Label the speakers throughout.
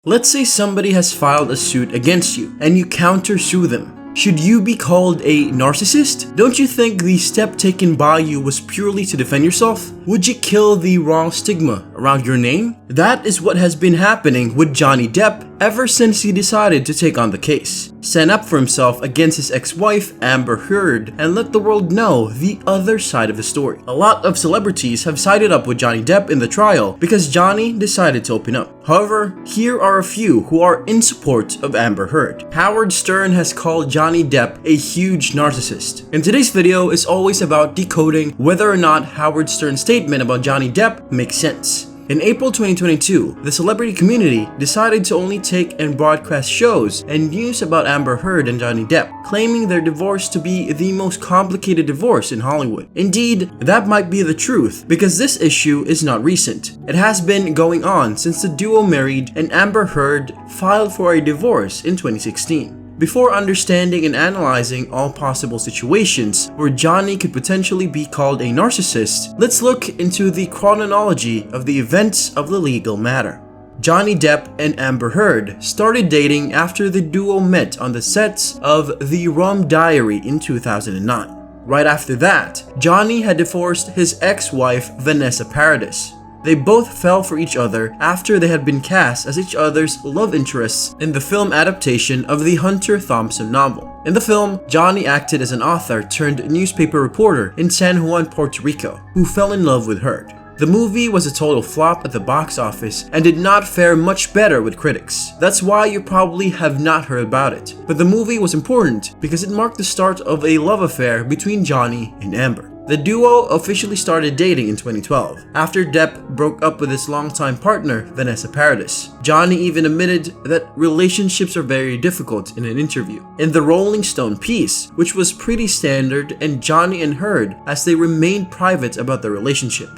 Speaker 1: Let's say somebody has filed a suit against you and you countersue them. Should you be called a narcissist? Don't you think the step taken by you was purely to defend yourself? Would you kill the wrong stigma around your name? That is what has been happening with Johnny Depp ever since he decided to take on the case. Stand up for himself against his ex-wife Amber Heard and let the world know the other side of the story. A lot of celebrities have sided up with Johnny Depp in the trial because Johnny decided to open up. However, here are a few who are in support of Amber Heard. Howard Stern has called Johnny Depp a huge narcissist. And today's video is always about decoding whether or not Howard Stern's statement about Johnny Depp makes sense. In April 2022, the celebrity community decided to only take and broadcast shows and news about Amber Heard and Johnny Depp, claiming their divorce to be the most complicated divorce in Hollywood. Indeed, that might be the truth because this issue is not recent. It has been going on since the duo married and Amber Heard filed for a divorce in 2016. Before understanding and analyzing all possible situations where Johnny could potentially be called a narcissist, let's look into the chronology of the events of the legal matter. Johnny Depp and Amber Heard started dating after the duo met on the sets of The Rum Diary in 2009. Right after that, Johnny had divorced his ex-wife Vanessa Paradis. They both fell for each other after they had been cast as each other's love interests in the film adaptation of the Hunter Thompson novel. In the film, Johnny acted as an author turned newspaper reporter in San Juan, Puerto Rico, who fell in love with Heard. The movie was a total flop at the box office and did not fare much better with critics. That's why you probably have not heard about it. But the movie was important because it marked the start of a love affair between Johnny and Amber. The duo officially started dating in 2012, after Depp broke up with his longtime partner, Vanessa Paradis. Johnny even admitted that relationships are very difficult in an interview. In the Rolling Stone piece, which was pretty standard, and Johnny and Heard as they remained private about their relationship.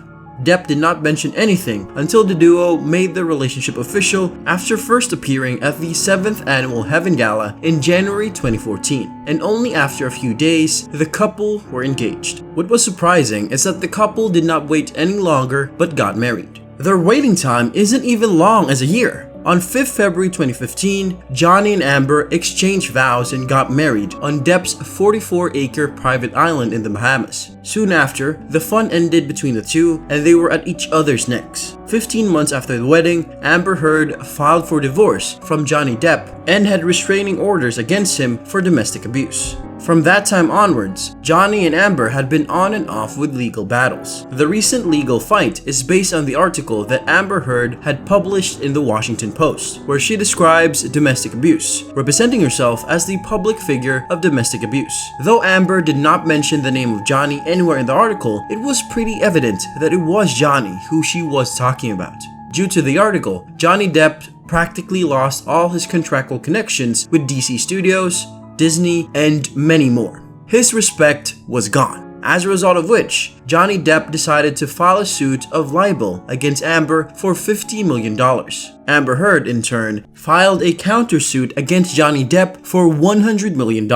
Speaker 1: Depp did not mention anything until the duo made their relationship official after first appearing at the 7th Annual Heaven Gala in January 2014, and only after a few days, the couple were engaged. What was surprising is that the couple did not wait any longer but got married. Their waiting time isn't even long as a year. On 5th February 2015, Johnny and Amber exchanged vows and got married on Depp's 44-acre private island in the Bahamas. Soon after, the fun ended between the two and they were at each other's necks. 15 months after the wedding, Amber Heard filed for divorce from Johnny Depp and had restraining orders against him for domestic abuse. From that time onwards, Johnny and Amber had been on and off with legal battles. The recent legal fight is based on the article that Amber Heard had published in the Washington Post, where she describes domestic abuse, representing herself as the public figure of domestic abuse. Though Amber did not mention the name of Johnny anywhere in the article, it was pretty evident that it was Johnny who she was talking about. Due to the article, Johnny Depp practically lost all his contractual connections with DC Studios, Disney, and many more. His respect was gone. As a result of which, Johnny Depp decided to file a suit of libel against Amber for $50 million. Amber Heard, in turn, filed a countersuit against Johnny Depp for $100 million.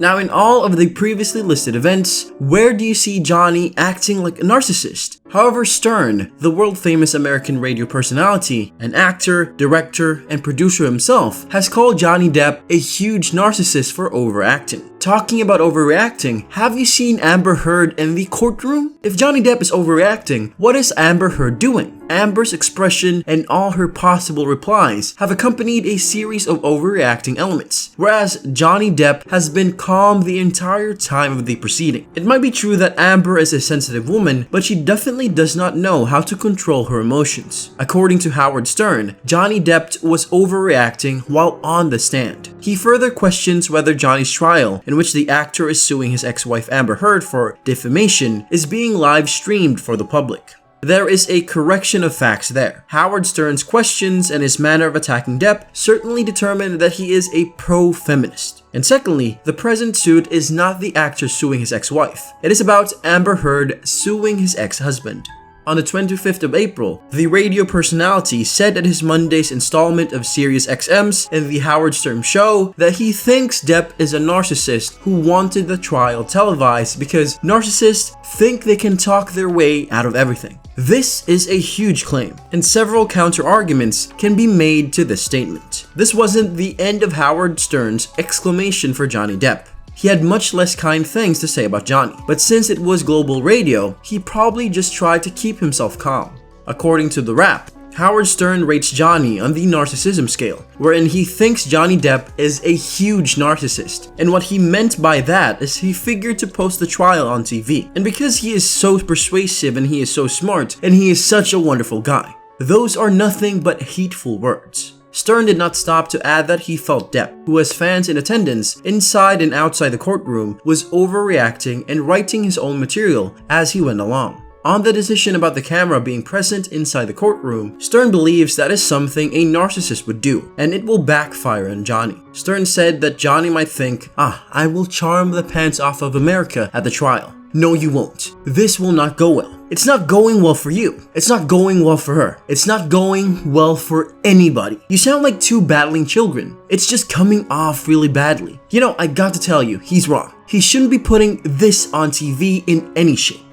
Speaker 1: Now, in all of the previously listed events, where do you see Johnny acting like a narcissist? However, Stern, the world-famous American radio personality, an actor, director, and producer himself, has called Johnny Depp a huge narcissist for overacting. Talking about overreacting, have you seen Amber Heard in the courtroom? If Johnny Depp is overreacting, what is Amber Heard doing? Amber's expression and all her possible replies have accompanied a series of overreacting elements, whereas Johnny Depp has been calm the entire time of the proceeding. It might be true that Amber is a sensitive woman, but she definitely does not know how to control her emotions. According to Howard Stern, Johnny Depp was overreacting while on the stand. He further questions whether Johnny's trial, in which the actor is suing his ex-wife Amber Heard for defamation, is being live streamed for the public. There is a correction of facts there. Howard Stern's questions and his manner of attacking Depp certainly determine that he is a pro-feminist. And secondly, the present suit is not the actor suing his ex-wife. It is about Amber Heard suing his ex-husband. On the 25th of April, the radio personality said at his Monday's installment of Sirius XM's in the Howard Stern Show that he thinks Depp is a narcissist who wanted the trial televised because narcissists think they can talk their way out of everything. This is a huge claim, and several counter-arguments can be made to this statement. This wasn't the end of Howard Stern's exclamation for Johnny Depp. He had much less kind things to say about Johnny, but since it was global radio, he probably just tried to keep himself calm. According to The Wrap, Howard Stern rates Johnny on the narcissism scale, wherein he thinks Johnny Depp is a huge narcissist. And what he meant by that is he figured to post the trial on TV. And because he is so persuasive and he is so smart and he is such a wonderful guy, those are nothing but hateful words. Stern did not stop to add that he felt Depp, who has fans in attendance inside and outside the courtroom, was overreacting and writing his own material as he went along. On the decision about the camera being present inside the courtroom, Stern believes that is something a narcissist would do, and it will backfire on Johnny. Stern said that Johnny might think, I will charm the pants off of America at the trial. No, you won't. This will not go well. It's not going well for you. It's not going well for her. It's not going well for anybody. You sound like two battling children. It's just coming off really badly. You know, I got to tell you, he's wrong. He shouldn't be putting this on TV in any shape.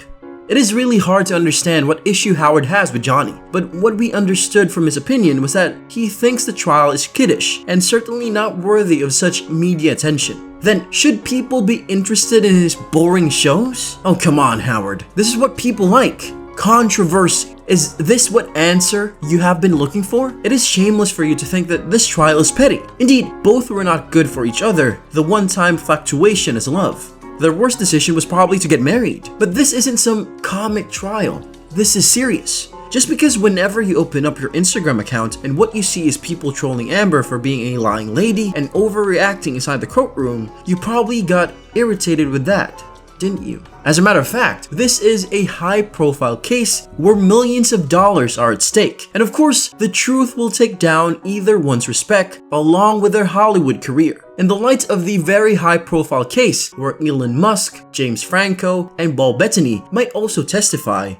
Speaker 1: It is really hard to understand what issue Howard has with Johnny, but what we understood from his opinion was that he thinks the trial is kiddish and certainly not worthy of such media attention. Then, should people be interested in his boring shows? Oh, come on, Howard. This is what people like. Controversy. Is this what answer you have been looking for? It is shameless for you to think that this trial is petty. Indeed, both were not good for each other. The one-time fluctuation is love. Their worst decision was probably to get married. But this isn't some comic trial. This is serious. Just because whenever you open up your Instagram account and what you see is people trolling Amber for being a lying lady and overreacting inside the courtroom, you probably got irritated with that, didn't you? As a matter of fact, this is a high-profile case where millions of dollars are at stake. And of course, the truth will take down either one's respect along with their Hollywood career. In the light of the very high-profile case where Elon Musk, James Franco, and Paul Bettany might also testify,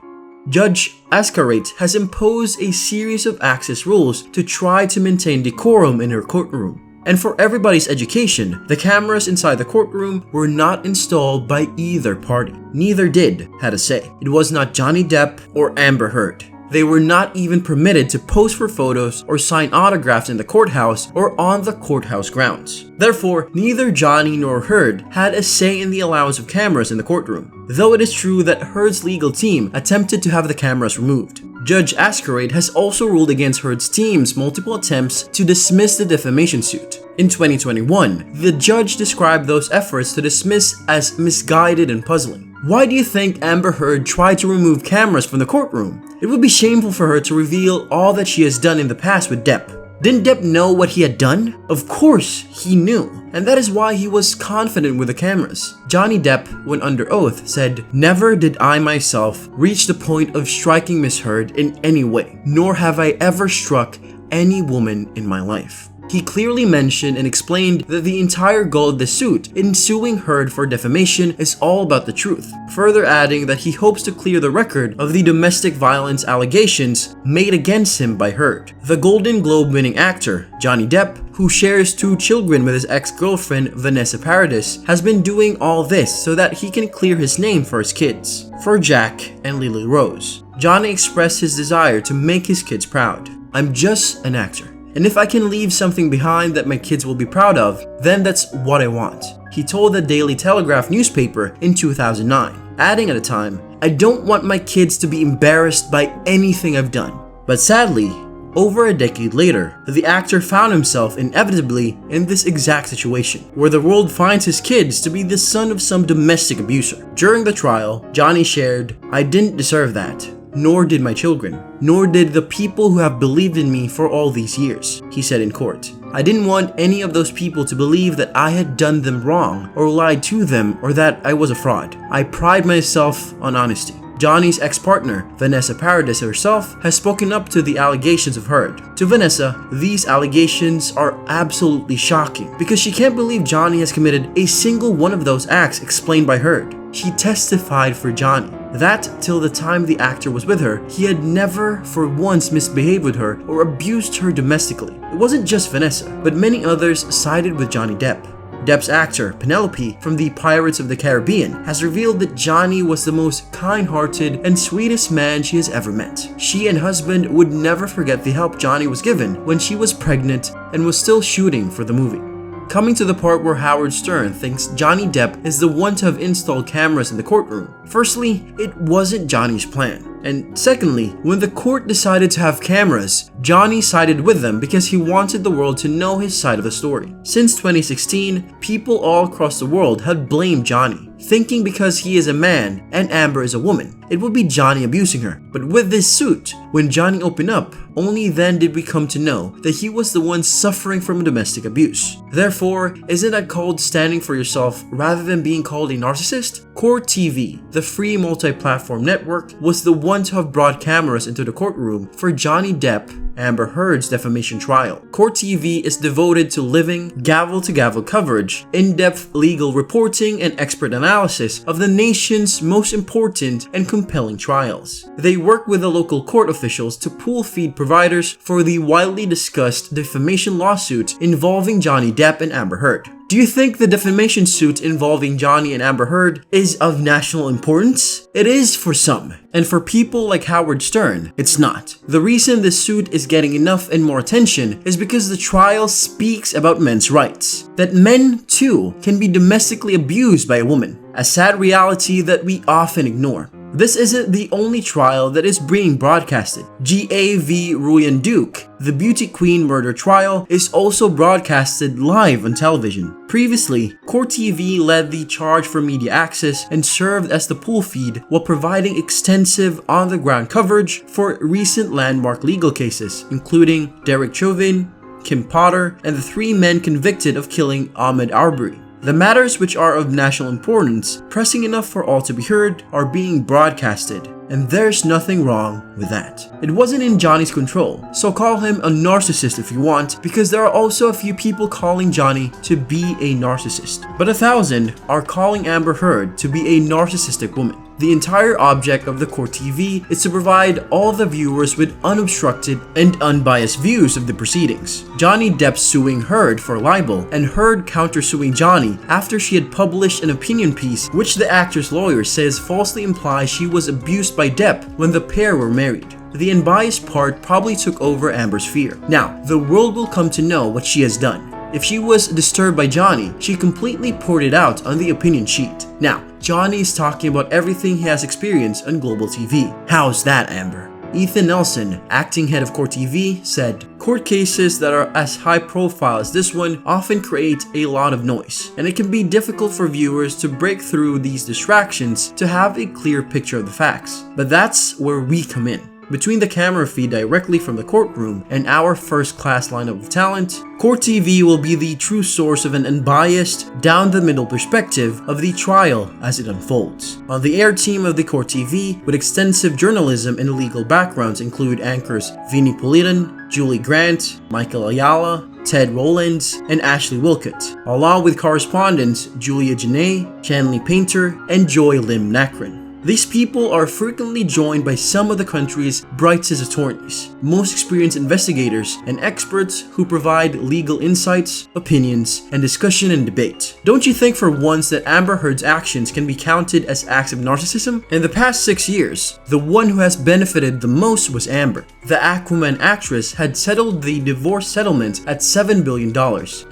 Speaker 1: Judge Ascarate has imposed a series of access rules to try to maintain decorum in her courtroom. And for everybody's education, the cameras inside the courtroom were not installed by either party. Neither did had a say. It was not Johnny Depp or Amber Heard. They were not even permitted to pose for photos or sign autographs in the courthouse or on the courthouse grounds. Therefore, neither Johnny nor Heard had a say in the allowance of cameras in the courtroom, though it is true that Heard's legal team attempted to have the cameras removed. Judge Ascarate has also ruled against Heard's team's multiple attempts to dismiss the defamation suit. In 2021, the judge described those efforts to dismiss as misguided and puzzling. Why do you think Amber Heard tried to remove cameras from the courtroom? It would be shameful for her to reveal all that she has done in the past with Depp. Didn't Depp know what he had done? Of course, he knew, and that is why he was confident with the cameras. Johnny Depp, when under oath, said, "Never did I myself reach the point of striking Miss Heard in any way, nor have I ever struck any woman in my life." He clearly mentioned and explained that the entire goal of the suit in suing Heard for defamation is all about the truth, further adding that he hopes to clear the record of the domestic violence allegations made against him by Heard. The Golden Globe-winning actor, Johnny Depp, who shares 2 children with his ex-girlfriend Vanessa Paradis, has been doing all this so that he can clear his name for his kids, for Jack and Lily Rose. Johnny expressed his desire to make his kids proud. "I'm just an actor. And if I can leave something behind that my kids will be proud of, then that's what I want," he told the Daily Telegraph newspaper in 2009, adding at the time, "I don't want my kids to be embarrassed by anything I've done." But sadly, over a decade later, the actor found himself inevitably in this exact situation, where the world finds his kids to be the son of some domestic abuser. During the trial, Johnny shared, "I didn't deserve that. Nor did my children, nor did the people who have believed in me for all these years," he said in court. "I didn't want any of those people to believe that I had done them wrong or lied to them or that I was a fraud. I pride myself on honesty." Johnny's ex-partner, Vanessa Paradis herself, has spoken up to the allegations of Heard. To Vanessa, these allegations are absolutely shocking because she can't believe Johnny has committed a single one of those acts explained by Heard. She testified for Johnny that till the time the actor was with her, he had never for once misbehaved with her or abused her domestically. It wasn't just Vanessa, but many others sided with Johnny Depp. Depp's actor, Penelope, from the Pirates of the Caribbean, has revealed that Johnny was the most kind-hearted and sweetest man she has ever met. She and husband would never forget the help Johnny was given when she was pregnant and was still shooting for the movie. Coming to the part where Howard Stern thinks Johnny Depp is the one to have installed cameras in the courtroom. Firstly, it wasn't Johnny's plan. And secondly, when the court decided to have cameras, Johnny sided with them because he wanted the world to know his side of the story. Since 2016, people all across the world had blamed Johnny, thinking because he is a man and Amber is a woman, it would be Johnny abusing her. But with this suit, when Johnny opened up, only then did we come to know that he was the one suffering from domestic abuse. Therefore, isn't that called standing for yourself rather than being called a narcissist? Court TV, the free multi-platform network, was the one to have brought cameras into the courtroom for Johnny Depp, Amber Heard's defamation trial. Court TV is devoted to living, gavel-to-gavel coverage, in-depth legal reporting, and expert analysis of the nation's most important and compelling trials. They work with the local court officials to pool feed providers for the widely discussed defamation lawsuit involving Johnny Depp and Amber Heard. Do you think the defamation suit involving Johnny and Amber Heard is of national importance? It is for some, and for people like Howard Stern, it's not. The reason this suit is getting enough and more attention is because the trial speaks about men's rights. That men, too, can be domestically abused by a woman, a sad reality that we often ignore. This isn't the only trial that is being broadcasted. G.A. v. Ruyan Duke, the beauty queen murder trial, is also broadcasted live on television. Previously, Court TV led the charge for media access and served as the pool feed while providing extensive on-the-ground coverage for recent landmark legal cases, including Derek Chauvin, Kim Potter, and the 3 men convicted of killing Ahmaud Arbery. The matters which are of national importance, pressing enough for all to be heard, are being broadcasted, and there's nothing wrong with that. It wasn't in Johnny's control, so call him a narcissist if you want, because there are also a few people calling Johnny to be a narcissist. But 1,000 are calling Amber Heard to be a narcissistic woman. The entire object of the Court TV is to provide all the viewers with unobstructed and unbiased views of the proceedings. Johnny Depp suing Heard for libel, and Heard countersuing Johnny after she had published an opinion piece which the actor's lawyer says falsely implies she was abused by Depp when the pair were married. The unbiased part probably took over Amber's fear. Now, the world will come to know what she has done. If she was disturbed by Johnny, she completely poured it out on the opinion sheet. Now, Johnny is talking about everything he has experienced on global TV. How's that, Amber? Ethan Nelson, acting head of Court TV, said, "Court cases that are as high profile as this one often create a lot of noise, and it can be difficult for viewers to break through these distractions to have a clear picture of the facts. But that's where we come in. Between the camera feed directly from the courtroom and our first-class lineup of talent, Court TV will be the true source of an unbiased, down-the-middle perspective of the trial as it unfolds." On the air team of the Court TV, with extensive journalism and legal backgrounds, include anchors Vinnie Politan, Julie Grant, Michael Ayala, Ted Rowlands, and Ashley Wilcott, along with correspondents Julia Janae, Chanley Painter, and Joy Lim Nakran. These people are frequently joined by some of the country's brightest attorneys, most experienced investigators, and experts who provide legal insights, opinions, and discussion and debate. Don't you think for once that Amber Heard's actions can be counted as acts of narcissism? In the past 6 years, the one who has benefited the most was Amber. The Aquaman actress had settled the divorce settlement at $7 billion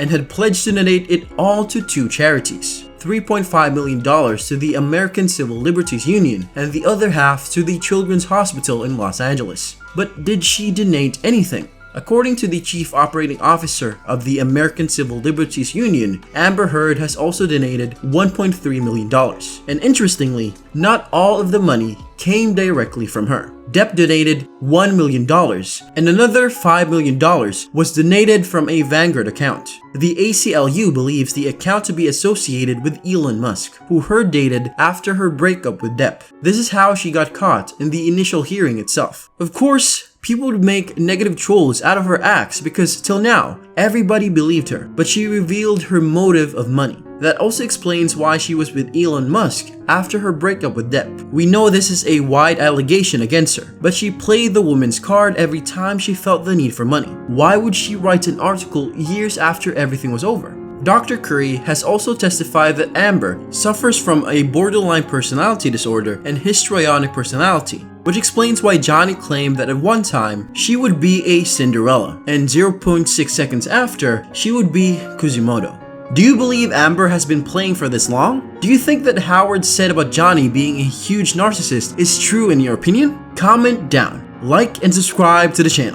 Speaker 1: and had pledged to donate it all to 2 charities. $3.5 million to the American Civil Liberties Union and the other half to the Children's Hospital in Los Angeles. But did she donate anything? According to the Chief Operating Officer of the American Civil Liberties Union, Amber Heard has also donated $1.3 million. And interestingly, not all of the money came directly from her. Depp donated $1 million, and another $5 million was donated from a Vanguard account. The ACLU believes the account to be associated with Elon Musk, who Heard dated after her breakup with Depp. This is how she got caught in the initial hearing itself. Of course, people would make negative trolls out of her acts because till now, everybody believed her, but she revealed her motive of money. That also explains why she was with Elon Musk after her breakup with Depp. We know this is a wide allegation against her, but she played the woman's card every time she felt the need for money. Why would she write an article years after everything was over? Dr. Curry has also testified that Amber suffers from a borderline personality disorder and histrionic personality, which explains why Johnny claimed that at one time she would be a Cinderella, and 0.6 seconds after, she would be Quasimodo. Do you believe Amber has been playing for this long? Do you think that Howard said about Johnny being a huge narcissist is true in your opinion? Comment down, like and subscribe to the channel.